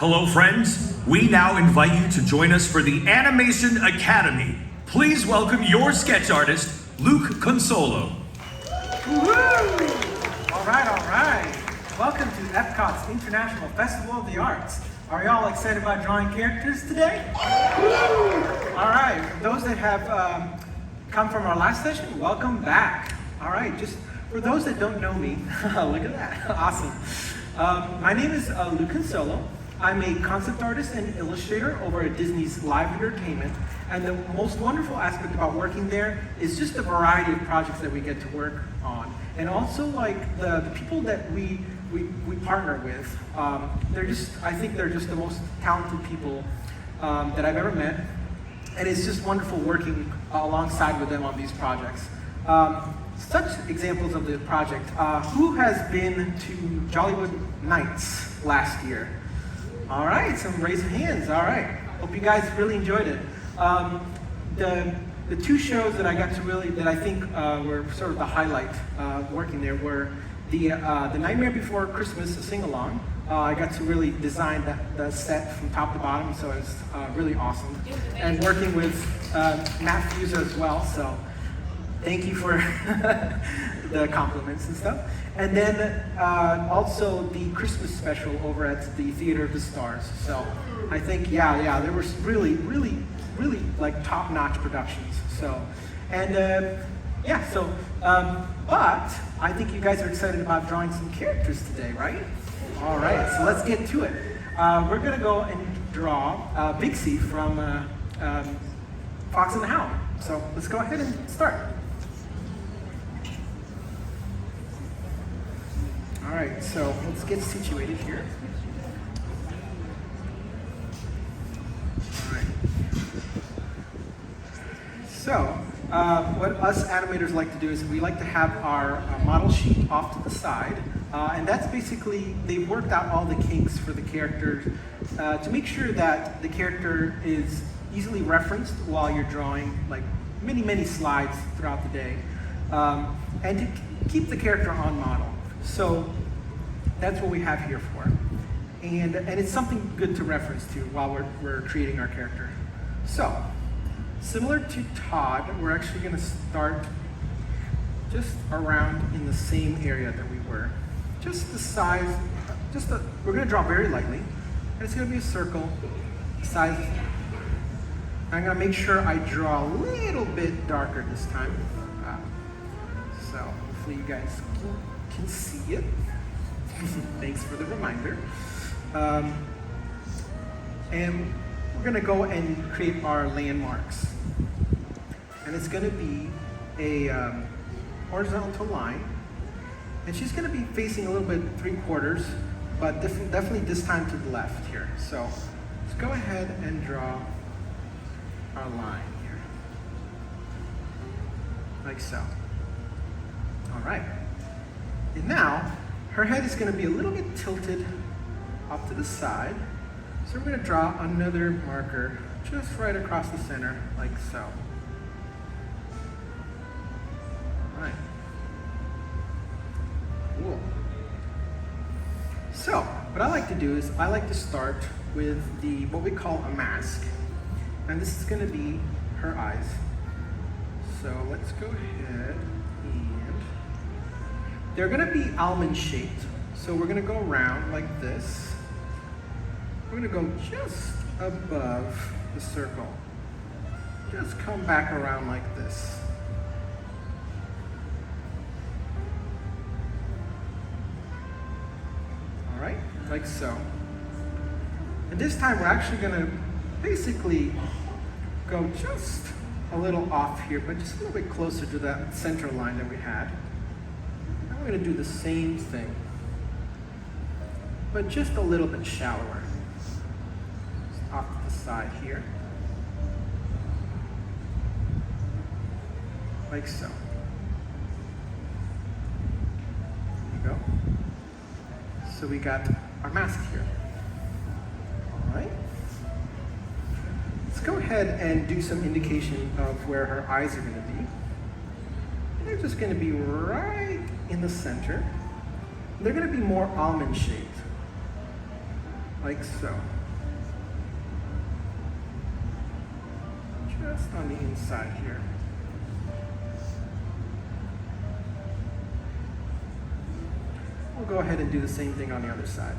Hello, friends. We now invite you to join us for the Animation Academy. Please welcome your sketch artist, Luke Consolo. Woo-hoo! All right. Welcome to EPCOT's International Festival of the Arts. Are y'all excited about drawing characters today? Woo! All right, for those that have come from our last session, welcome back. All right, just for those that don't know me, look at that, awesome. My name is Luke Consolo. I'm a concept artist and illustrator over at Disney's Live Entertainment, and the most wonderful aspect about working there is just the variety of projects that we get to work on, and also like the people that we partner with. I think they're just the most talented people that I've ever met, and it's just wonderful working alongside with them on these projects. Such examples of the project. Who has been to Jollywood Nights last year? All right, some raise of hands. All right, hope you guys really enjoyed it. The two shows that I got to that I think were sort of the highlight working there were the Nightmare Before Christmas sing-along. I got to really design the set from top to bottom, so it was really awesome. And working with Matt Fuse as well, so thank you for the compliments and stuff. And then also the Christmas special over at the Theater of the Stars. So I think, yeah, there was really like top-notch productions. So, and but I think you guys are excited about drawing some characters today, right? All right, so let's get to it. We're gonna go and draw Dixie from Fox and the Hound. So let's go ahead and start. All right, so let's get situated here. All right. So, what us animators like to do is we like to have our model sheet off to the side, and that's basically, they've worked out all the kinks for the characters to make sure that the character is easily referenced while you're drawing like many slides throughout the day, and to keep the character on model. So that's what we have here for. And it's something good to reference to while we're creating our character. So, similar to Todd, we're actually gonna start just around in the same area that we were. Just the size, we're gonna draw very lightly, and it's gonna be a circle, size. I'm gonna make sure I draw a little bit darker this time. So hopefully you guys can see it. Thanks for the reminder. And we're gonna go and create our landmarks. And it's gonna be a horizontal line. And she's gonna be facing a little bit 3/4, but definitely this time to the left here. So let's go ahead and draw our line here. Like so. All right. And now, her head is going to be a little bit tilted off to the side. So we're going to draw another marker just right across the center, like so. All right. Cool. So, what I like to do is I like to start with what we call a mask. And this is going to be her eyes. So let's go ahead and they're going to be almond shaped. So we're going to go around like this. We're going to go just above the circle. Just come back around like this. All right, like so. And this time we're actually going to basically go just a little off here, but just a little bit closer to that center line that we had. Now we're going to do the same thing, but just a little bit shallower. Just off to the side here. Like so. There you go. So we got our mask here. All right. Let's go ahead and do some indication of where her eyes are going to be. They're just going to be right in the center. They're going to be more almond shaped. like so. Just on the inside here. We'll go ahead and do the same thing on the other side.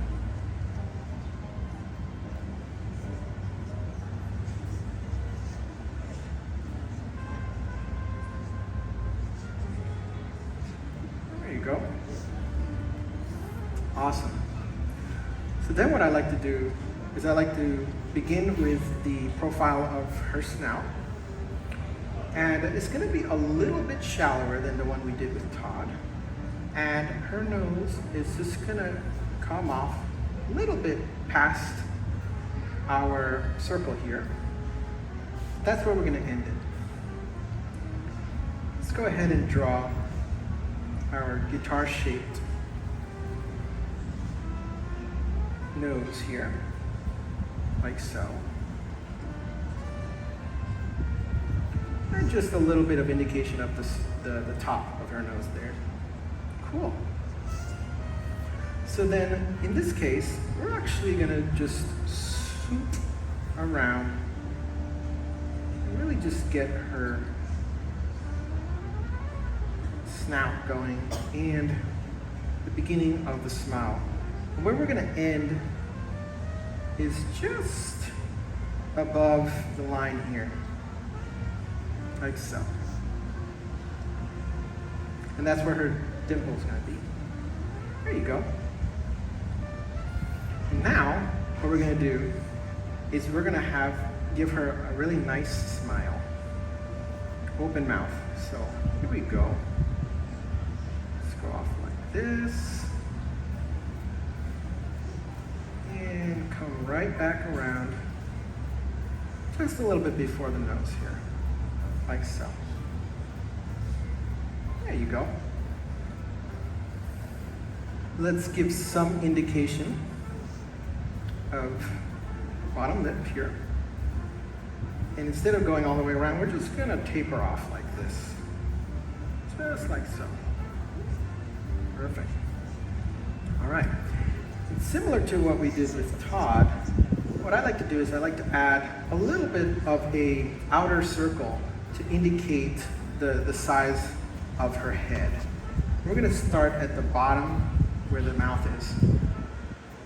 There you go. Awesome. So then what I like to do is I like to begin with the profile of her snout. And it's going to be a little bit shallower than the one we did with Todd. And her nose is just going to come off a little bit past our circle here. That's where we're going to end it. Let's go ahead and draw our guitar-shaped nose here, like so. And just a little bit of indication of the top of her nose there. Cool. So then, in this case, we're actually gonna just swoop around and really just get her snout going and the beginning of the smile. And where we're gonna end is just above the line here, like so. And that's where her dimple is going to be. There you go. Now, what we're going to do is we're going to give her a really nice smile. Open mouth. So, here we go. Let's go off like this. And come right back around. Just a little bit before the nose here. Like so. There you go. Let's give some indication of bottom lip here. And instead of going all the way around, we're just gonna taper off like this. Just like so. Perfect. All right. And similar to what we did with Todd, what I like to do is I like to add a little bit of a outer circle to indicate the size of her head. We're gonna start at the bottom where the mouth is.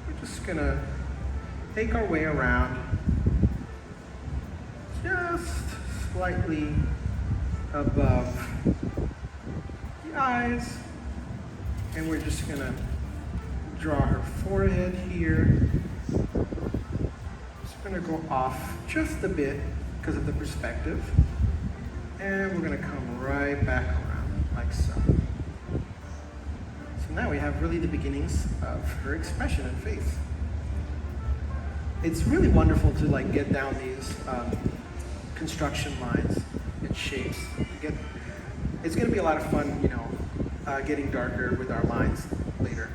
We're just gonna make our way around just slightly above the eyes. And we're just gonna draw her forehead here. Just gonna go off just a bit because of the perspective. And we're gonna come right back around like so. So now we have really the beginnings of her expression and face. It's really wonderful to like get down these construction lines and shapes. It's gonna be a lot of fun, you know, getting darker with our lines later.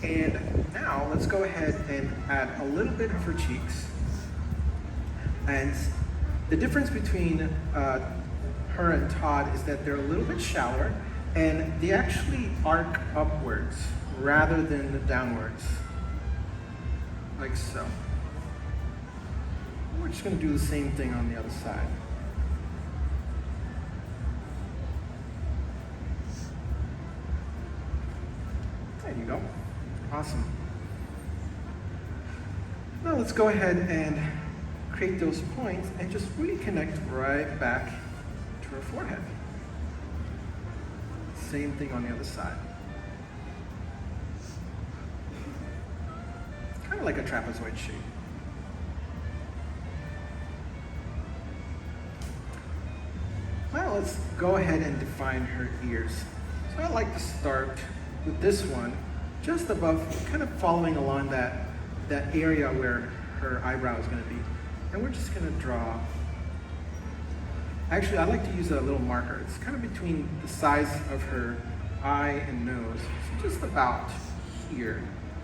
And now let's go ahead and add a little bit of her cheeks. And the difference between her and Todd is that they're a little bit shallower and they actually arc upwards rather than downwards, like so. We're just gonna do the same thing on the other side. There you go. Awesome. Now let's go ahead and create those points and just really connect right back to her forehead. Same thing on the other side. Kind of like a trapezoid shape. Now let's go ahead and define her ears. So I like to start with this one, just above, kind of following along that area where her eyebrow is going to be. And we're just going to draw. Actually, I like to use a little marker. It's kind of between the size of her eye and nose. So just about here.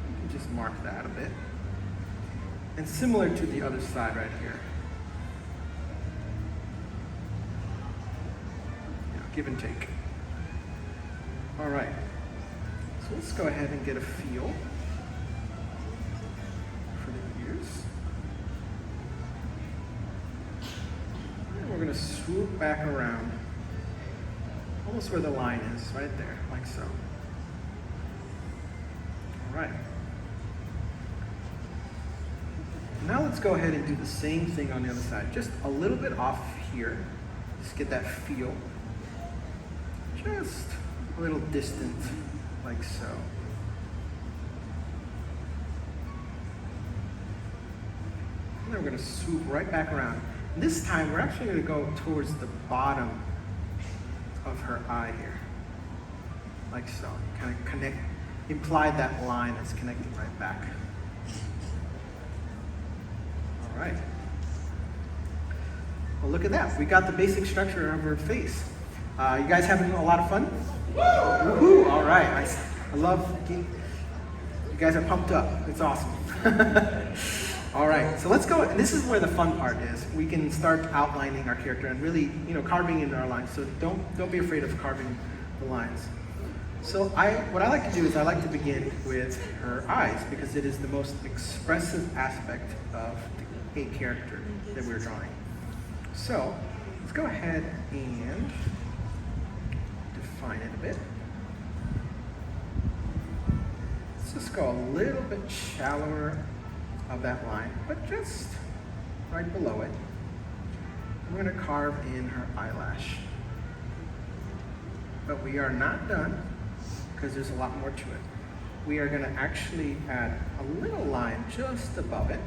You can just mark that a bit. And similar to the other side right here. Give and take. All right, so let's go ahead and get a feel for going to swoop back around, almost where the line is, right there, like so. All right. Now let's go ahead and do the same thing on the other side. Just a little bit off here. Just get that feel. Just a little distant, like so. And then we're going to swoop right back around. And this time we're actually going to go towards the bottom of her eye here. Like so. Kind of connect, imply that line that's connecting right back. All right. Well, look at that. We got the basic structure of her face. You guys having a lot of fun? Woohoo! All right. I love you guys are pumped up. It's awesome. All right. So let's go. And this is where the fun part is. We can start outlining our character and really, carving into our lines. So don't be afraid of carving the lines. So what I like to do is I like to begin with her eyes because it is the most expressive aspect of a character that we're drawing. So let's go ahead and define it a bit. Let's just go a little bit shallower of that line, but just right below it. I'm going to carve in her eyelash. But we are not done because there's a lot more to it. We are going to actually add a little line just above it.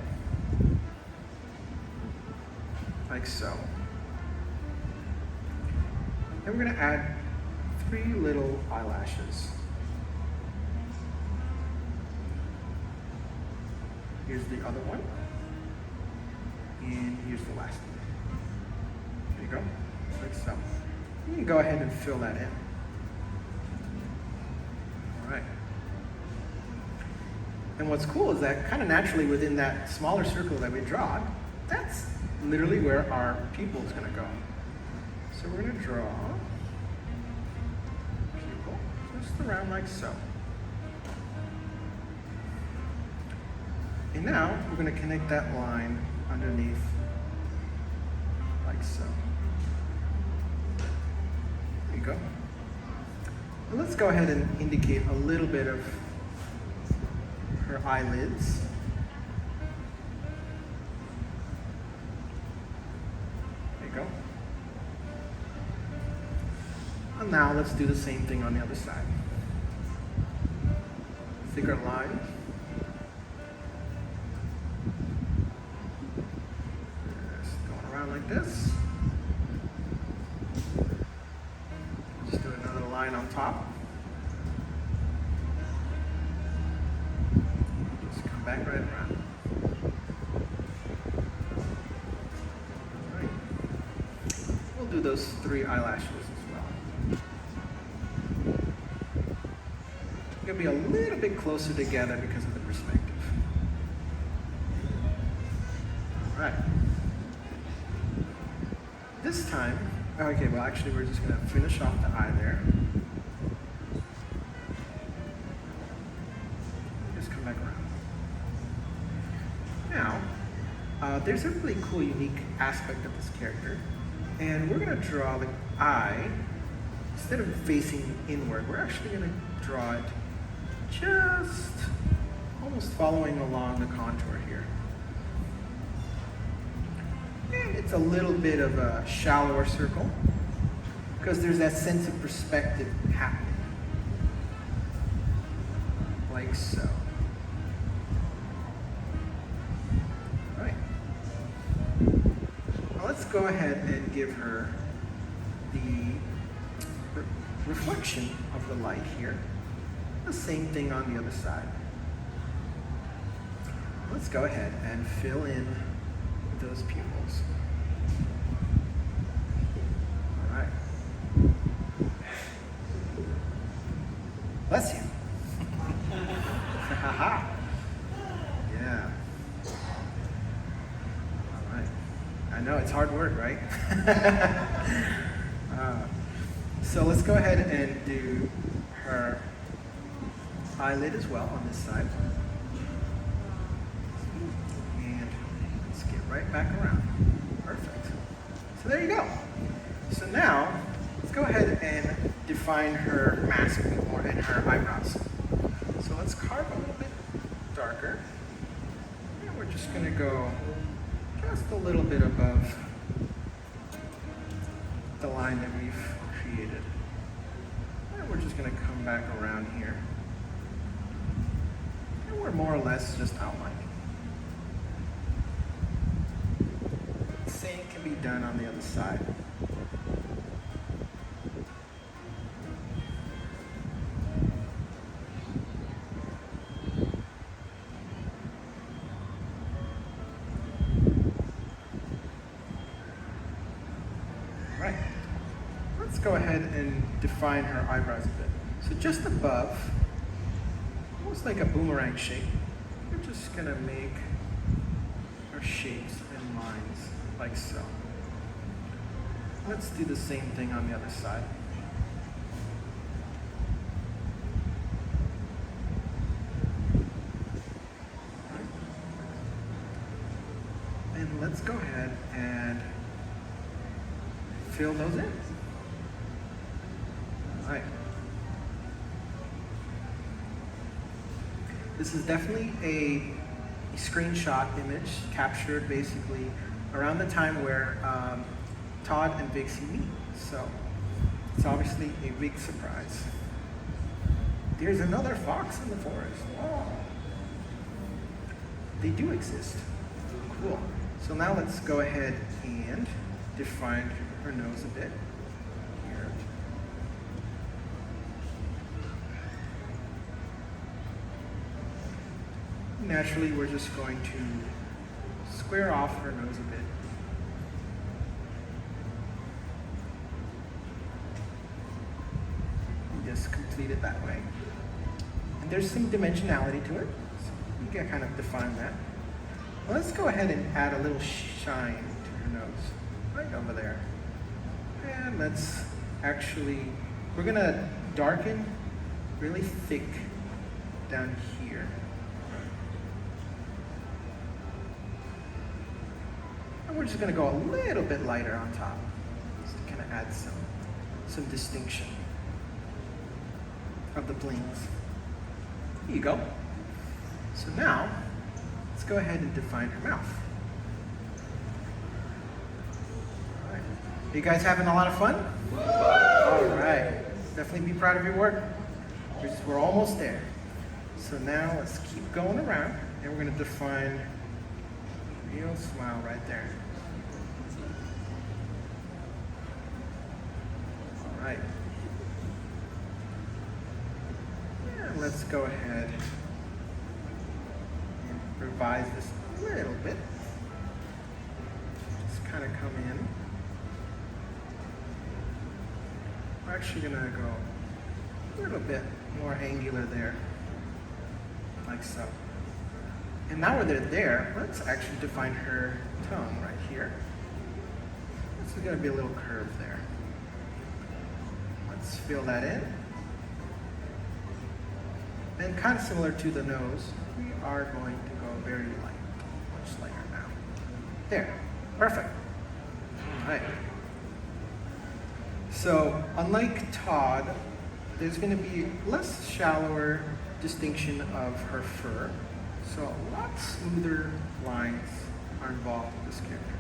Like so. And we're going to add 3 little eyelashes. Here's the other one. And here's the last one. There you go. Like so. You can go ahead and fill that in. All right. And what's cool is that kind of naturally within that smaller circle that we draw, that's literally where our pupil is going to go. So we're going to draw a pupil just around like so. And now we're going to connect that line underneath like so. There you go. And let's go ahead and indicate a little bit of her eyelids. There you go. And now let's do the same thing on the other side. Thicker line. Like this. Just do another line on top. Just come back right around. All right. We'll do those 3 eyelashes as well. They're going to be a little bit closer together because of the perspective. All right. This time, okay, well actually we're just going to finish off the eye there. Just come back around. Now, there's a really cool, unique aspect of this character. And we're going to draw the eye, instead of facing inward, we're actually going to draw it just almost following along the contour here. It's a little bit of a shallower circle because there's that sense of perspective happening. Like so. All right. Now let's go ahead and give her the reflection of the light here. The same thing on the other side. Let's go ahead and fill in those pupils. All right. Bless you. Haha. Yeah. All right. I know it's hard work, right? So let's go ahead and do her eyelid as well on this side. Right back around. Perfect. So there you go. So now, let's go ahead and define her mask a bit more and her eyebrows. So let's carve a little bit darker. And we're just gonna go just a little bit above the line that we've created. And we're just gonna come back around here. And we're more or less just outlining. Same can be done on the other side. Right. Let's go ahead and define her eyebrows a bit. So just above, almost like a boomerang shape, we're just gonna make our shapes and lines like so. Let's do the same thing on the other side. And let's go ahead and fill those in. All right. This is definitely a screenshot image captured basically around the time where Todd and Dixie meet. So it's obviously a big surprise. There's another fox in the forest. Oh. They do exist. Cool. So now let's go ahead and define her nose a bit here. Naturally, we're just going to square off her nose a bit. And just complete it that way. And there's some dimensionality to it, so you can kind of define that. Well, let's go ahead and add a little shine to her nose, right over there. And let's actually, we're gonna darken really thick down here. And we're just gonna go a little bit lighter on top, just to kind of add some distinction of the blings. Here you go. So now, let's go ahead and define her mouth. All right. You guys having a lot of fun? All right. Definitely be proud of your work. We're almost there. So now let's keep going around, and we're going to define a real smile right there. All right. And let's go ahead and revise this a little bit. Just kind of come in. We're actually going to go a little bit more angular there, like so. And now we're there, let's actually define her tongue right here. This is going to be a little curve there. Let's fill that in. And kind of similar to the nose, we are going to go very light, much lighter now. There, perfect. All right. So, unlike Todd, there's going to be less shallower distinction of her fur. So a lot smoother lines are involved with this character.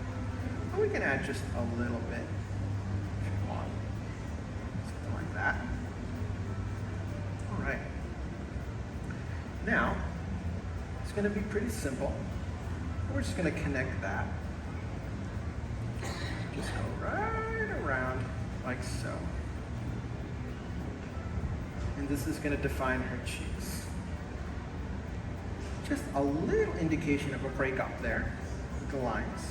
And we can add just a little bit if you want. Something like that. All right. Now, it's going to be pretty simple. We're just going to connect that. Just go right around like so. And this is going to define her cheeks. Just a little indication of a breakup there with the lines.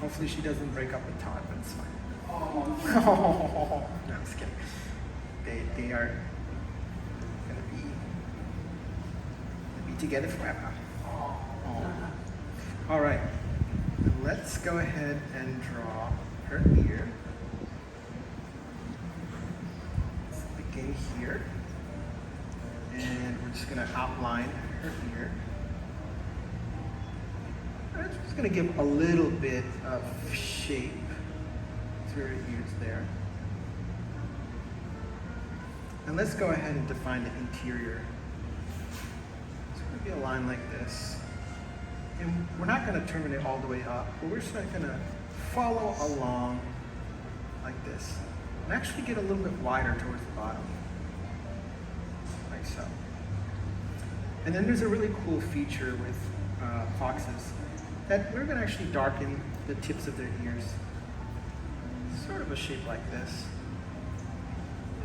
Hopefully she doesn't break up with Todd, but it's fine. Oh. No, I'm just kidding. They are going to be together forever. Oh. All right. Let's go ahead and draw her ear. Let's begin here. And we're just going to outline her ear. I'm just going to give a little bit of shape to her ears there. And let's go ahead and define the interior. It's going to be a line like this. And we're not going to terminate all the way up, but we're just going to follow along like this. And actually get a little bit wider towards the bottom. Like so. And then there's a really cool feature with foxes that we're going to actually darken the tips of their ears. Sort of a shape like this.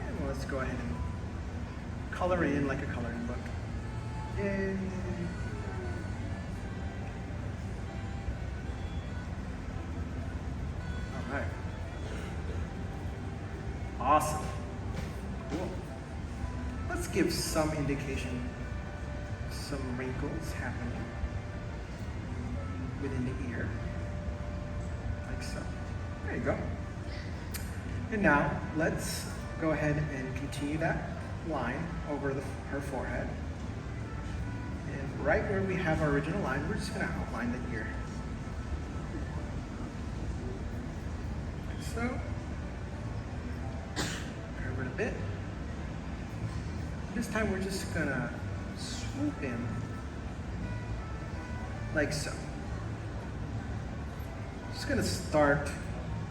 And let's go ahead and color in like a coloring book. Yay! All right. Awesome. Cool. Let's give some indication, some wrinkles happening within the ear, like so. There you go. And now let's go ahead and continue that line over her forehead. And right where we have our original line, we're just going to outline the ear. Like so. Curve it a bit. This time we're just going to swoop in like so. Just going to start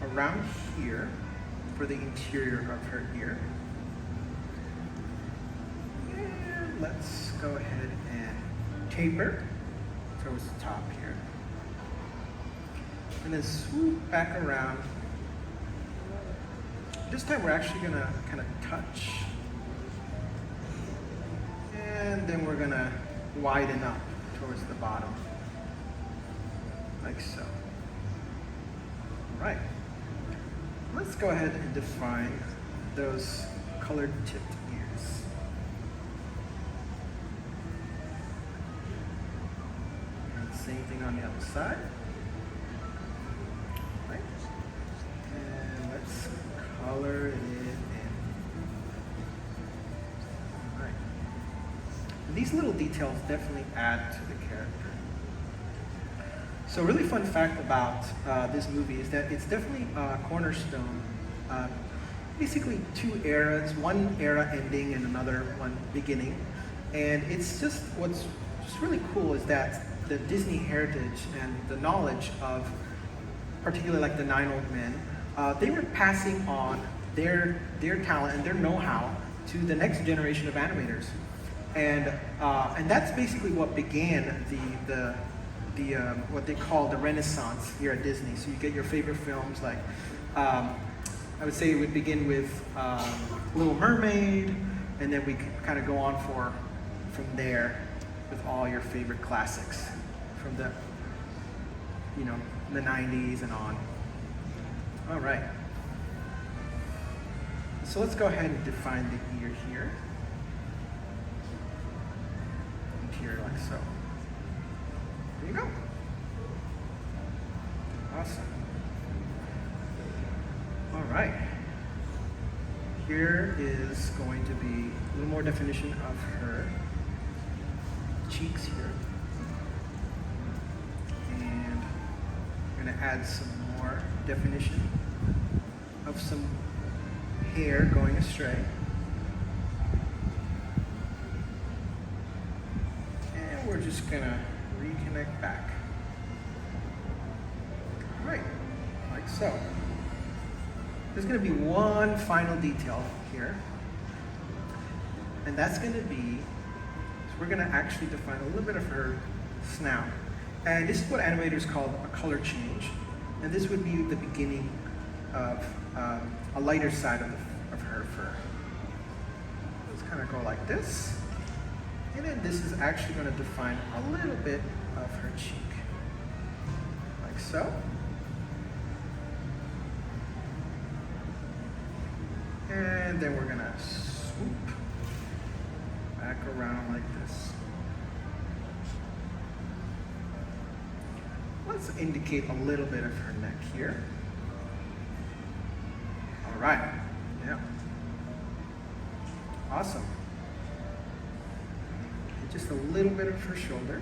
around here for the interior of her ear. And let's go ahead and taper towards the top here. And then swoop back around. This time we're actually going to kind of touch. And then we're going to widen up towards the bottom. Like so. All right. Let's go ahead and define those colored tipped ears. And same thing on the other side. Right. And let's color it in. All right. And these little details definitely add to the character. So a really fun fact about this movie is that it's definitely a cornerstone. Basically two eras, one era ending and another one beginning. And it's just, what's just really cool is that the Disney heritage and the knowledge of, particularly like the 9 Old Men, they were passing on their talent and their know-how to the next generation of animators. And that's basically what began the what they call the Renaissance here at Disney. So you get your favorite films like, I would say it would begin with Little Mermaid, and then we could kind of go on from there with all your favorite classics from the 90s and on. All right. So let's go ahead and define the ear here. Interior like so. There you go. Awesome. All right. Here is going to be a little more definition of her cheeks here. And I'm going to add some more definition of some hair going astray. And we're just going to reconnect back. All right, like so. There's going to be one final detail here, and that's going to be, so we're going to actually define a little bit of her snout. And this is what animators call a color change, and this would be the beginning of a lighter side of her fur. Let's kind of go like this. And then this is actually going to define a little bit of her cheek, like so. And then we're going to swoop back around like this. Let's indicate a little bit of her neck here. All right, yeah. Awesome. Just a little bit of her shoulder.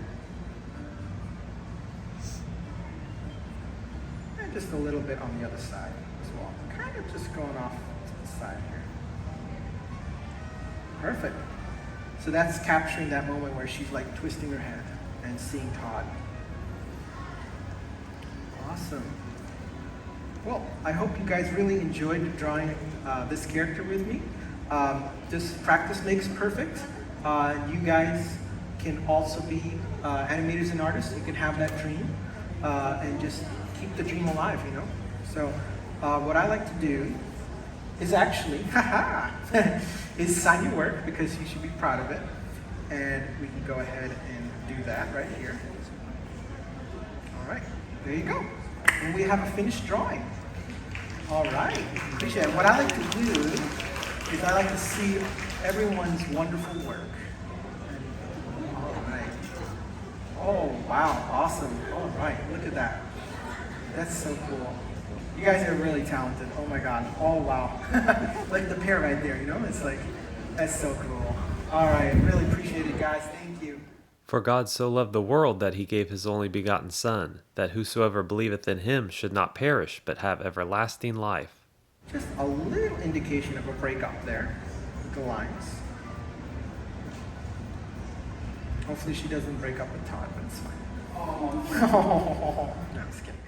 just a little bit on the other side as well. Kind of just going off to the side here. Perfect. So that's capturing that moment where she's like twisting her head and seeing Todd. Awesome. Well, I hope you guys really enjoyed drawing this character with me. Just practice makes perfect. You guys can also be animators and artists. You can have that dream and just keep the dream alive, you know? So what I like to do is actually, is sign your work, because you should be proud of it. And we can go ahead and do that right here. All right, there you go. And we have a finished drawing. All right, appreciate it. What I like to do is I like to see everyone's wonderful work. All right. Oh, wow, awesome. All right, look at that. That's so cool. You guys are really talented. Oh my God. Oh wow. Like the pair right there, you know? It's like, that's so cool. All right, really appreciate it, guys. Thank you. For God so loved the world that he gave his only begotten Son, that whosoever believeth in him should not perish, but have everlasting life. Just a little indication of a breakup there with the lines. Hopefully she doesn't break up with Todd, but it's fine. Oh, no, I'm just kidding.